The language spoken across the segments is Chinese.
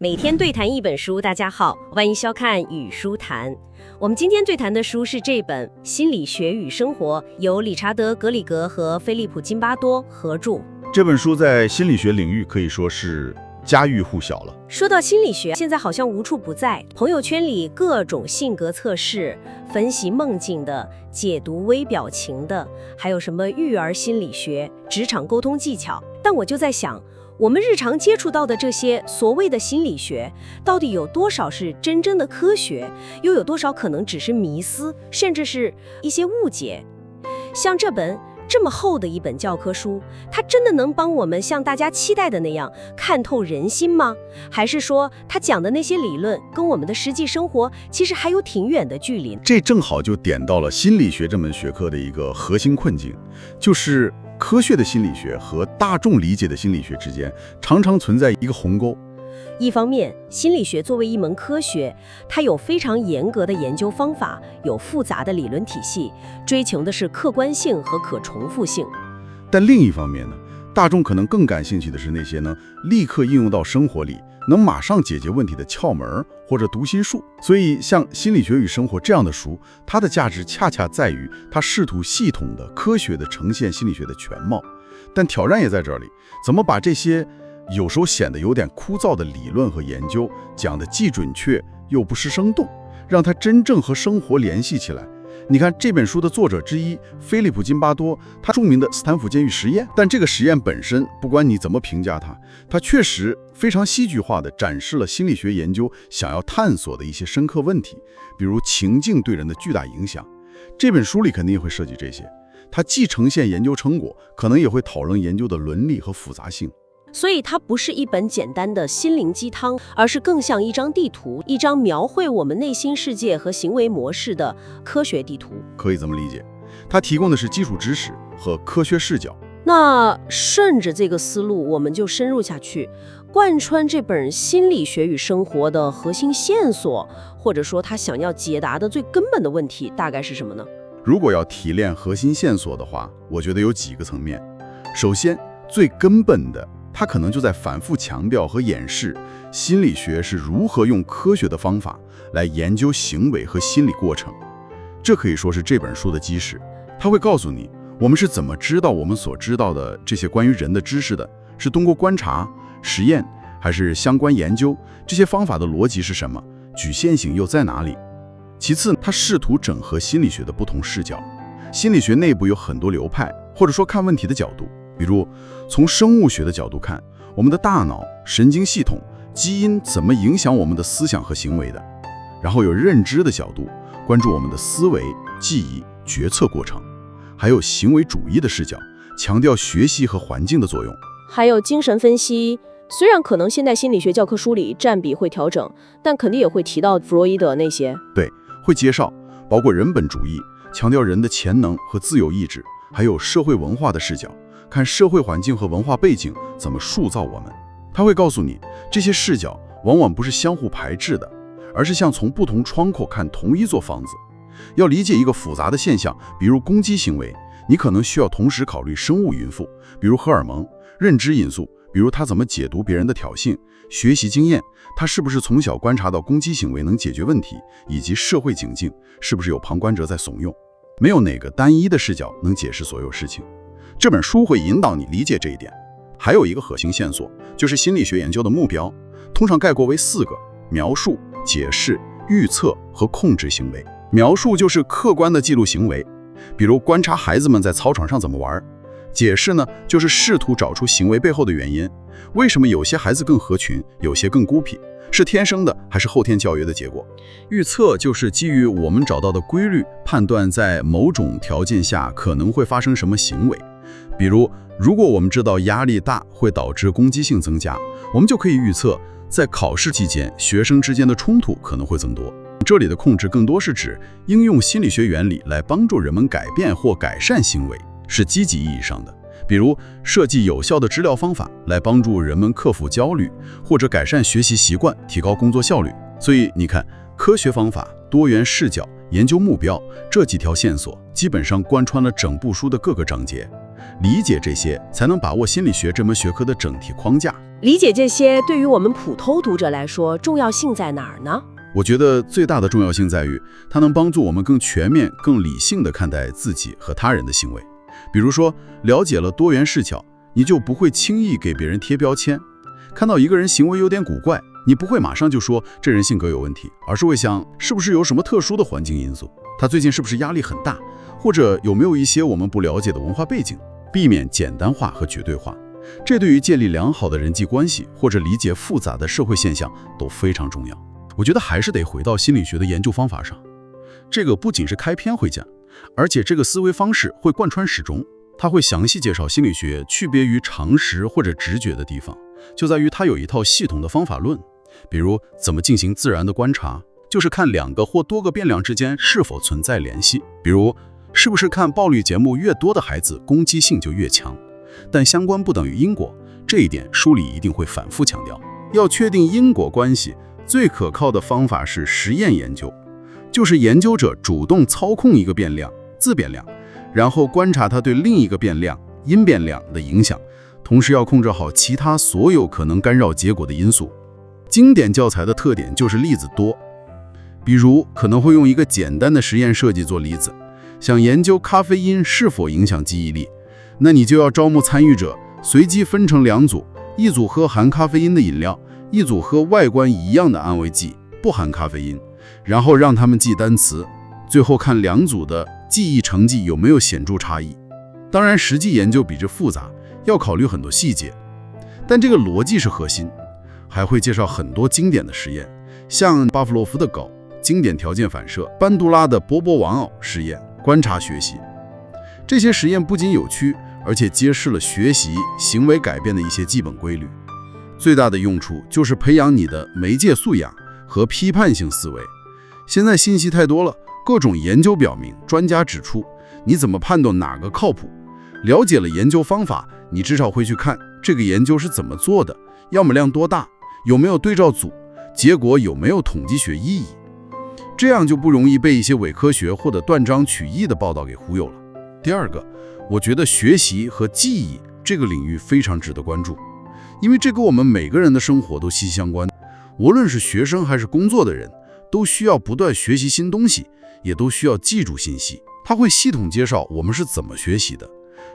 每天对谈一本书，大家好，欢迎收看与书谈。我们今天对谈的书是这本《心理学与生活》，由理查德·格里格和菲利普·津巴多合著。这本书在心理学领域可以说是家喻户晓了。说到心理学，现在好像无处不在，朋友圈里各种性格测试、分析梦境的、解读微表情的，还有什么育儿心理学、职场沟通技巧。但我就在想，我们日常接触到的这些所谓的心理学，到底有多少是真正的科学，又有多少可能只是迷思，甚至是一些误解？像这本这么厚的一本教科书，它真的能帮我们像大家期待的那样看透人心吗？还是说它讲的那些理论跟我们的实际生活其实还有挺远的距离？这正好就点到了心理学这门学科的一个核心困境，就是科学的心理学和大众理解的心理学之间常常存在一个鸿沟。一方面，心理学作为一门科学，它有非常严格的研究方法，有复杂的理论体系，追求的是客观性和可重复性。但另一方面呢，大众可能更感兴趣的是那些能立刻应用到生活里，能马上解决问题的窍门或者读心术。所以像《心理学与生活》这样的书，它的价值恰恰在于它试图系统的、科学的呈现心理学的全貌。但挑战也在这里，怎么把这些有时候显得有点枯燥的理论和研究讲得既准确又不失生动，让它真正和生活联系起来。你看这本书的作者之一菲利普·津巴多，他著名的斯坦福监狱实验，但这个实验本身，不管你怎么评价它确实非常戏剧化地展示了心理学研究想要探索的一些深刻问题，比如情境对人的巨大影响。这本书里肯定也会涉及这些，它既呈现研究成果，可能也会讨论研究的伦理和复杂性。所以它不是一本简单的心灵鸡汤，而是更像一张地图，一张描绘我们内心世界和行为模式的科学地图。可以这么理解，它提供的是基础知识和科学视角。那顺着这个思路，我们就深入下去，贯穿这本《心理学与生活》的核心线索，或者说他想要解答的最根本的问题，大概是什么呢？如果要提炼核心线索的话，我觉得有几个层面。首先，最根本的，它可能就在反复强调和演示心理学是如何用科学的方法来研究行为和心理过程。这可以说是这本书的基石。它会告诉你，我们是怎么知道我们所知道的这些关于人的知识的，是通过观察、实验，还是相关研究？这些方法的逻辑是什么？局限性又在哪里？其次，它试图整合心理学的不同视角。心理学内部有很多流派，或者说看问题的角度。比如，从生物学的角度看，我们的大脑、神经系统、基因怎么影响我们的思想和行为的；然后有认知的角度，关注我们的思维、记忆、决策过程；还有行为主义的视角，强调学习和环境的作用；还有精神分析。虽然可能现代心理学教科书里占比会调整，但肯定也会提到弗洛伊德那些。对，会介绍，包括人本主义，强调人的潜能和自由意志；还有社会文化的视角，看社会环境和文化背景怎么塑造我们。他会告诉你，这些视角往往不是相互排斥的，而是像从不同窗口看同一座房子。要理解一个复杂的现象，比如攻击行为，你可能需要同时考虑生物因素，比如荷尔蒙；认知因素，比如他怎么解读别人的挑衅；学习经验，他是不是从小观察到攻击行为能解决问题；以及社会境境，是不是有旁观者在怂恿。没有哪个单一的视角能解释所有事情。这本书会引导你理解这一点。还有一个核心线索，就是心理学研究的目标，通常概括为4个：描述、解释、预测和控制行为。描述就是客观的记录行为，比如观察孩子们在操场上怎么玩；解释呢，就是试图找出行为背后的原因，为什么有些孩子更合群，有些更孤僻，是天生的还是后天教育的结果。预测就是基于我们找到的规律，判断在某种条件下可能会发生什么行为。比如，如果我们知道压力大会导致攻击性增加，我们就可以预测在考试期间学生之间的冲突可能会增多。这里的控制更多是指应用心理学原理来帮助人们改变或改善行为，是积极意义上的。比如设计有效的治疗方法来帮助人们克服焦虑，或者改善学习习惯，提高工作效率。所以你看，科学方法、多元视角、研究目标，这几条线索基本上贯穿了整部书的各个章节。理解这些，才能把握心理学这门学科的整体框架。理解这些对于我们普通读者来说，重要性在哪儿呢？我觉得最大的重要性在于，它能帮助我们更全面、更理性地看待自己和他人的行为。比如说，了解了多元视角，你就不会轻易给别人贴标签。看到一个人行为有点古怪，你不会马上就说这人性格有问题，而是会想，是不是有什么特殊的环境因素？他最近是不是压力很大？或者有没有一些我们不了解的文化背景？避免简单化和绝对化。这对于建立良好的人际关系或者理解复杂的社会现象都非常重要。我觉得还是得回到心理学的研究方法上。这个不仅是开篇会讲，而且这个思维方式会贯穿始终。它会详细介绍心理学区别于常识或者直觉的地方，就在于它有一套系统的方法论。比如怎么进行自然的观察，就是看两个或多个变量之间是否存在联系。比如是不是看暴力节目越多的孩子攻击性就越强？但相关不等于因果，这一点书里一定会反复强调。要确定因果关系，最可靠的方法是实验研究，就是研究者主动操控一个变量自变量，然后观察它对另一个变量因变量的影响，同时要控制好其他所有可能干扰结果的因素。经典教材的特点就是例子多，比如可能会用一个简单的实验设计做例子，想研究咖啡因是否影响记忆力，那你就要招募参与者，随机分成两组，一组喝含咖啡因的饮料，一组喝外观一样的安慰剂，不含咖啡因，然后让他们记单词，最后看两组的记忆成绩有没有显著差异。当然，实际研究比这复杂，要考虑很多细节，但这个逻辑是核心。还会介绍很多经典的实验，像巴甫洛夫的狗、经典条件反射、班杜拉的波波玩偶实验、观察学习。这些实验不仅有趣，而且揭示了学习行为改变的一些基本规律。最大的用处就是培养你的媒介素养和批判性思维。现在信息太多了，各种研究表明，专家指出，你怎么判断哪个靠谱？了解了研究方法，你至少会去看这个研究是怎么做的，样本量多大，有没有对照组，结果有没有统计学意义。这样就不容易被一些伪科学或者断章取义的报道给忽悠了。第二个，我觉得学习和记忆这个领域非常值得关注，因为这跟我们每个人的生活都息息相关。无论是学生还是工作的人，都需要不断学习新东西，也都需要记住信息。它会系统介绍我们是怎么学习的。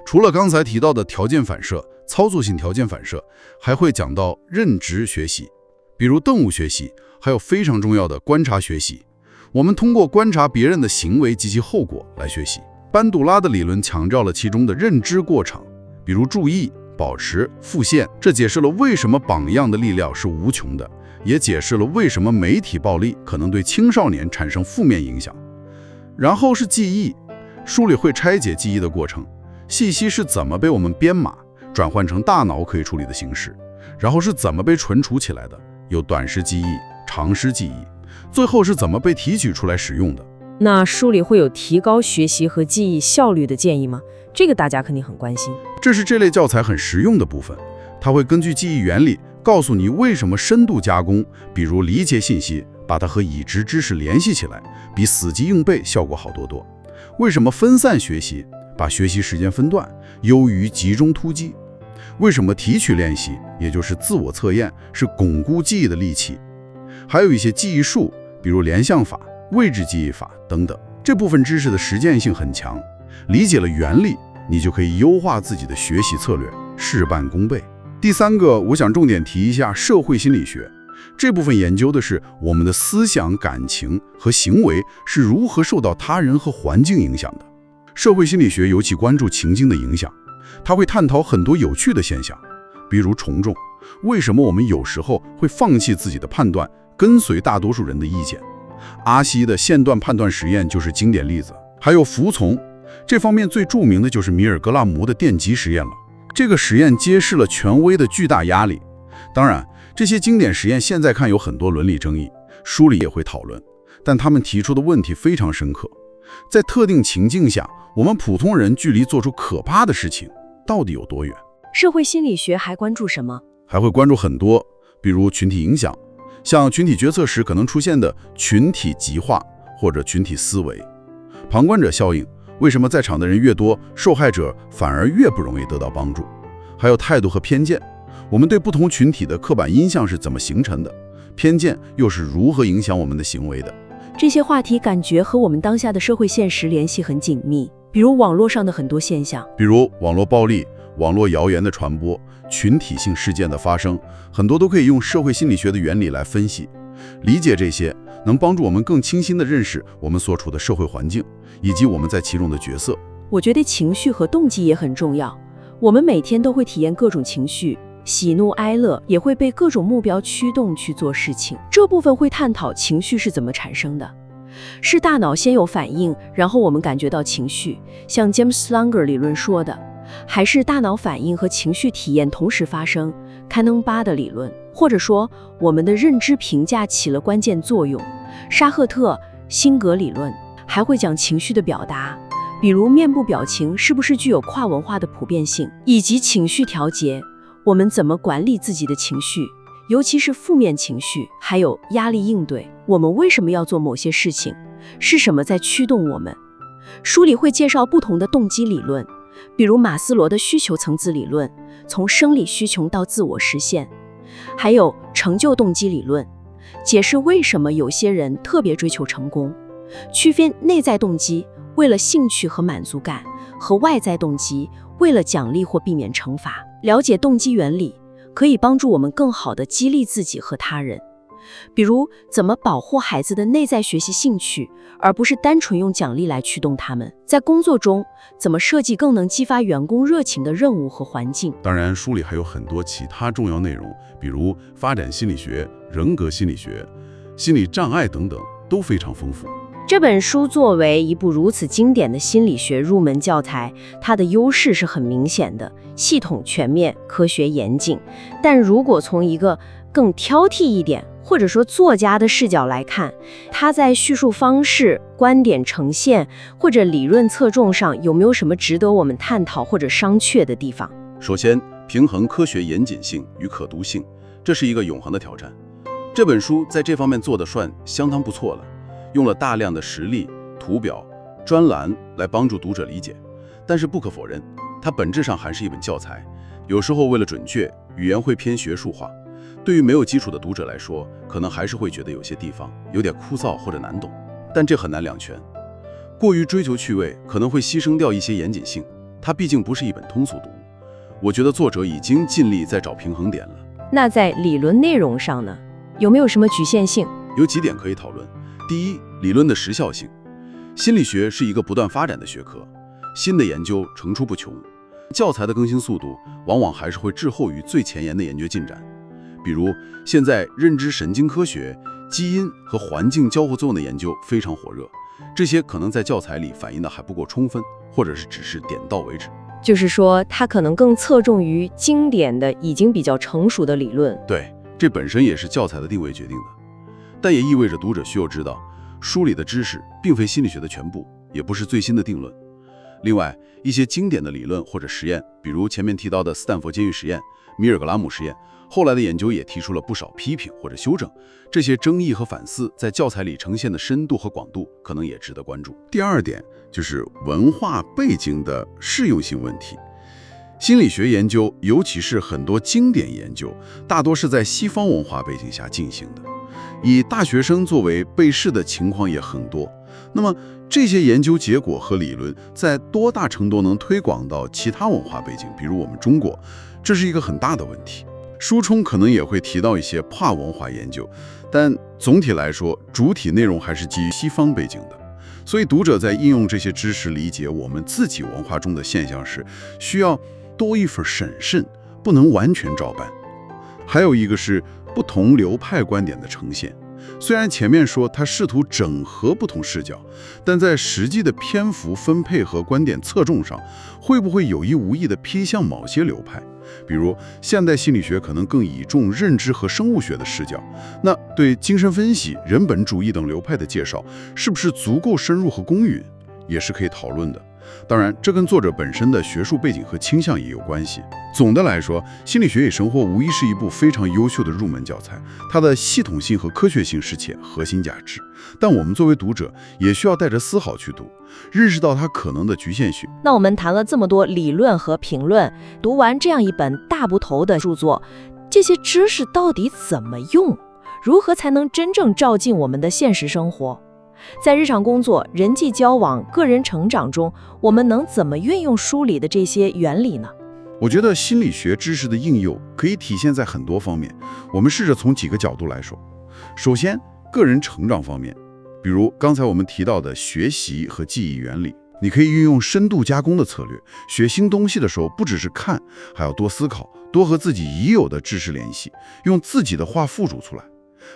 除了刚才提到的条件反射、操作性条件反射，还会讲到认知学习，比如动物学习，还有非常重要的观察学习。我们通过观察别人的行为及其后果来学习。班杜拉的理论强调了其中的认知过程，比如注意、保持、复现，这解释了为什么榜样的力量是无穷的，也解释了为什么媒体暴力可能对青少年产生负面影响。然后是记忆，书里会拆解记忆的过程，信息是怎么被我们编码转换成大脑可以处理的形式，然后是怎么被存储起来的，有短时记忆、长时记忆，最后是怎么被提取出来使用的。那书里会有提高学习和记忆效率的建议吗？这个大家肯定很关心。这是这类教材很实用的部分，它会根据记忆原理告诉你为什么深度加工，比如理解信息，把它和已知知识联系起来，比死记硬背效果好多多。为什么分散学习，把学习时间分段，优于集中突击？为什么提取练习，也就是自我测验，是巩固记忆的利器？还有一些记忆术，比如联想法、位置记忆法等等。这部分知识的实践性很强，理解了原理，你就可以优化自己的学习策略，事半功倍。第三个，我想重点提一下社会心理学。这部分研究的是我们的思想、感情和行为是如何受到他人和环境影响的。社会心理学尤其关注情境的影响，它会探讨很多有趣的现象，比如从众，为什么我们有时候会放弃自己的判断，跟随大多数人的意见？阿西的线段判断实验就是经典例子。还有服从，这方面最著名的就是米尔格拉姆的电极实验了。这个实验揭示了权威的巨大压力。当然，这些经典实验现在看有很多伦理争议，书里也会讨论，但他们提出的问题非常深刻。在特定情境下，我们普通人距离做出可怕的事情到底有多远？社会心理学还关注什么？还会关注很多，比如群体影响，像群体决策时可能出现的群体极化或者群体思维、旁观者效应，为什么在场的人越多，受害者反而越不容易得到帮助？还有态度和偏见，我们对不同群体的刻板印象是怎么形成的？偏见又是如何影响我们的行为的？这些话题感觉和我们当下的社会现实联系很紧密，比如网络上的很多现象，比如网络暴力、网络谣言的传播、群体性事件的发生，很多都可以用社会心理学的原理来分析。理解这些，能帮助我们更清晰地认识我们所处的社会环境，以及我们在其中的角色。我觉得情绪和动机也很重要。我们每天都会体验各种情绪，喜怒哀乐，也会被各种目标驱动去做事情。这部分会探讨情绪是怎么产生的。是大脑先有反应，然后我们感觉到情绪，像 James Langer 理论说的，还是大脑反应和情绪体验同时发生，开能巴的理论，或者说我们的认知评价起了关键作用。沙赫特辛格理论还会讲情绪的表达，比如面部表情是不是具有跨文化的普遍性，以及情绪调节，我们怎么管理自己的情绪，尤其是负面情绪，还有压力应对，我们为什么要做某些事情，是什么在驱动我们。书里会介绍不同的动机理论，比如马斯洛的需求层次理论，从生理需求到自我实现，还有成就动机理论，解释为什么有些人特别追求成功，区分内在动机为了兴趣和满足感，和外在动机为了奖励或避免惩罚。了解动机原理可以帮助我们更好地激励自己和他人，比如怎么保护孩子的内在学习兴趣，而不是单纯用奖励来驱动他们。在工作中，怎么设计更能激发员工热情的任务和环境。当然，书里还有很多其他重要内容，比如发展心理学、人格心理学、心理障碍等等，都非常丰富。这本书作为一部如此经典的心理学入门教材，它的优势是很明显的，系统全面、科学严谨。但如果从一个更挑剔一点，或者说作家的视角来看，它在叙述方式、观点呈现或者理论侧重上有没有什么值得我们探讨或者商榷的地方？首先，平衡科学严谨性与可读性，这是一个永恒的挑战。这本书在这方面做得算相当不错了，用了大量的实例、图表、专栏来帮助读者理解。但是不可否认，它本质上还是一本教材，有时候为了准确，语言会偏学术化。对于没有基础的读者来说，可能还是会觉得有些地方有点枯燥或者难懂。但这很难两全，过于追求趣味，可能会牺牲掉一些严谨性。它毕竟不是一本通俗读物。我觉得作者已经尽力在找平衡点了。那在理论内容上呢，有没有什么局限性？有几点可以讨论。第一，理论的时效性。心理学是一个不断发展的学科，新的研究层出不穷，教材的更新速度往往还是会滞后于最前沿的研究进展。比如，现在认知神经科学、基因和环境交互作用的研究非常火热，这些可能在教材里反映的还不够充分，或者是只是点到为止。就是说，它可能更侧重于经典的、已经比较成熟的理论。对，这本身也是教材的定位决定的，但也意味着读者需要知道，书里的知识并非心理学的全部，也不是最新的定论。另外，一些经典的理论或者实验，比如前面提到的斯坦福监狱实验、米尔格拉姆实验，后来的研究也提出了不少批评或者修正。这些争议和反思在教材里呈现的深度和广度，可能也值得关注。第二点就是文化背景的适用性问题。心理学研究，尤其是很多经典研究，大多是在西方文化背景下进行的，以大学生作为被试的情况也很多。那么这些研究结果和理论在多大程度能推广到其他文化背景，比如我们中国，这是一个很大的问题。书中可能也会提到一些跨文化研究，但总体来说，主体内容还是基于西方背景的。所以读者在应用这些知识理解我们自己文化中的现象时，需要多一份审慎，不能完全照搬。还有一个是不同流派观点的呈现。虽然前面说他试图整合不同视角，但在实际的篇幅分配和观点侧重上，会不会有意无意地偏向某些流派？比如现代心理学可能更倚重认知和生物学的视角，那对精神分析、人本主义等流派的介绍，是不是足够深入和公允，也是可以讨论的。当然，这跟作者本身的学术背景和倾向也有关系。总的来说，心理学与生活无疑是一部非常优秀的入门教材，它的系统性和科学性是其核心价值。但我们作为读者，也需要带着思考去读，认识到它可能的局限性。那我们谈了这么多理论和评论，读完这样一本大部头的著作，这些知识到底怎么用？如何才能真正照进我们的现实生活？在日常工作、人际交往、个人成长中，我们能怎么运用书里的这些原理呢？我觉得心理学知识的应用可以体现在很多方面，我们试着从几个角度来说。首先，个人成长方面，比如刚才我们提到的学习和记忆原理，你可以运用深度加工的策略，学新东西的时候不只是看，还要多思考，多和自己已有的知识联系，用自己的话附注出来。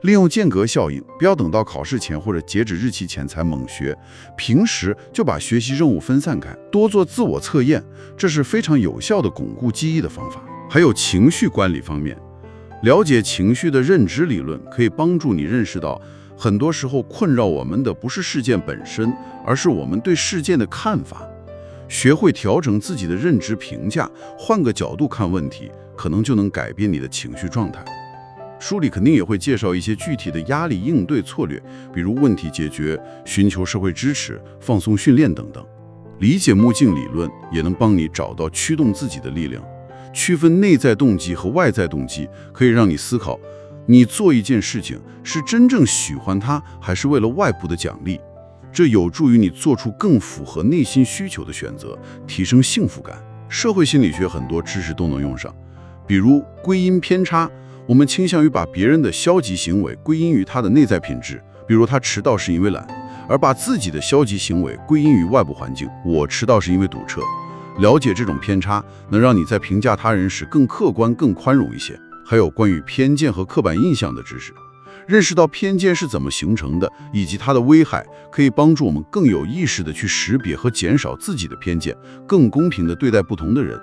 利用间隔效应，不要等到考试前或者截止日期前才猛学，平时就把学习任务分散开，多做自我测验，这是非常有效的巩固记忆的方法。还有情绪管理方面，了解情绪的认知理论可以帮助你认识到，很多时候困扰我们的不是事件本身，而是我们对事件的看法。学会调整自己的认知评价，换个角度看问题，可能就能改变你的情绪状态。书里肯定也会介绍一些具体的压力应对策略，比如问题解决、寻求社会支持、放松训练等等。理解目镜理论也能帮你找到驱动自己的力量，区分内在动机和外在动机，可以让你思考，你做一件事情是真正喜欢它，还是为了外部的奖励。这有助于你做出更符合内心需求的选择，提升幸福感。社会心理学很多知识都能用上，比如归因偏差。我们倾向于把别人的消极行为归因于他的内在品质，比如他迟到是因为懒，而把自己的消极行为归因于外部环境，我迟到是因为堵车。了解这种偏差，能让你在评价他人时更客观、更宽容一些。还有关于偏见和刻板印象的知识，认识到偏见是怎么形成的，以及它的危害，可以帮助我们更有意识地去识别和减少自己的偏见，更公平地对待不同的人。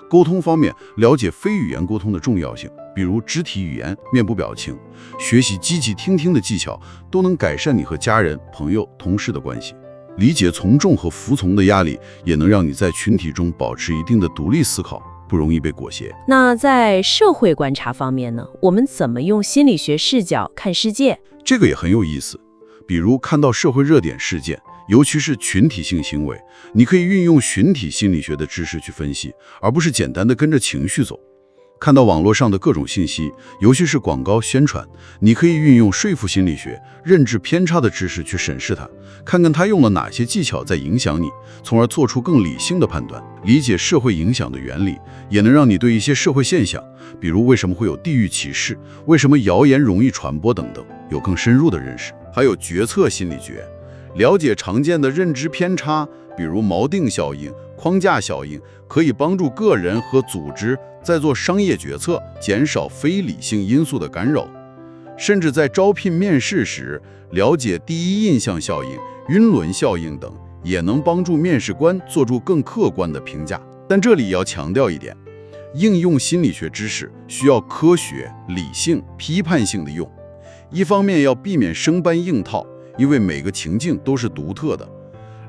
沟通方面，了解非语言沟通的重要性，比如肢体语言、面部表情，学习积极倾听的技巧，都能改善你和家人、朋友、同事的关系。理解从众和服从的压力，也能让你在群体中保持一定的独立思考，不容易被裹挟。那在社会观察方面呢？我们怎么用心理学视角看世界？这个也很有意思。比如看到社会热点事件，尤其是群体性行为，你可以运用群体心理学的知识去分析，而不是简单的跟着情绪走。看到网络上的各种信息，尤其是广告宣传，你可以运用说服心理学、认知偏差的知识去审视它，看看它用了哪些技巧在影响你，从而做出更理性的判断。理解社会影响的原理，也能让你对一些社会现象，比如为什么会有地域歧视，为什么谣言容易传播等等，有更深入的认识。还有决策心理学，了解常见的认知偏差，比如锚定效应、框架效应，可以帮助个人和组织在做商业决策，减少非理性因素的干扰。甚至在招聘面试时，了解第一印象效应、晕轮效应等，也能帮助面试官做出更客观的评价。但这里要强调一点，应用心理学知识需要科学、理性、批判性的用。一方面要避免生搬硬套，因为每个情境都是独特的；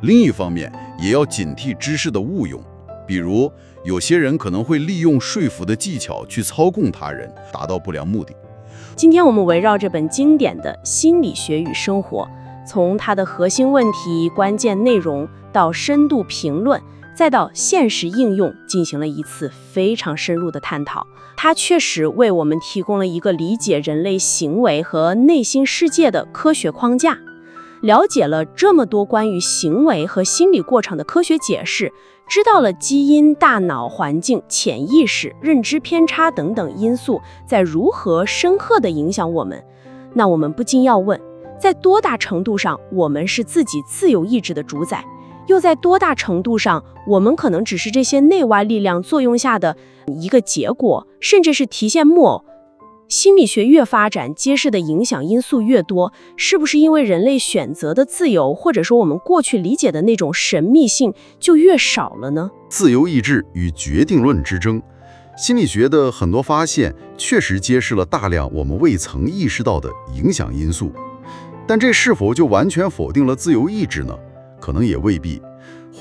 另一方面也要警惕知识的误用，比如有些人可能会利用说服的技巧去操控他人，达到不良目的。今天我们围绕这本经典的《心理学与生活》，从它的核心问题、关键内容到深度评论，再到现实应用，进行了一次非常深入的探讨。它确实为我们提供了一个理解人类行为和内心世界的科学框架。了解了这么多关于行为和心理过程的科学解释，知道了基因、大脑、环境、潜意识、认知偏差等等因素在如何深刻地影响我们，那我们不禁要问，在多大程度上我们是自己自由意志的主宰，又在多大程度上我们可能只是这些内外力量作用下的一个结果，甚至是提线木偶。心理学越发展，揭示的影响因素越多，是不是因为人类选择的自由，或者说我们过去理解的那种神秘性就越少了呢？自由意志与决定论之争，心理学的很多发现确实揭示了大量我们未曾意识到的影响因素，但这是否就完全否定了自由意志呢？可能也未必。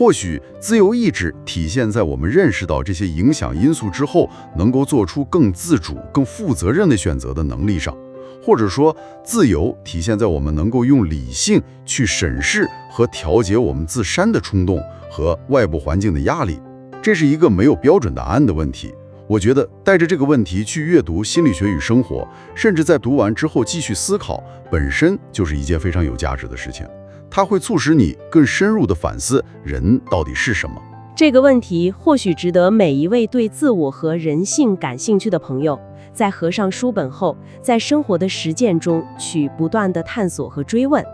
或许自由意志体现在我们认识到这些影响因素之后，能够做出更自主、更负责任的选择的能力上。或者说，自由体现在我们能够用理性去审视和调节我们自身的冲动和外部环境的压力。这是一个没有标准答案的问题。我觉得带着这个问题去阅读《心理学与生活》，甚至在读完之后继续思考，本身就是一件非常有价值的事情。它会促使你更深入地反思人到底是什么。这个问题或许值得每一位对自我和人性感兴趣的朋友，在合上书本后，在生活的实践中去不断地探索和追问。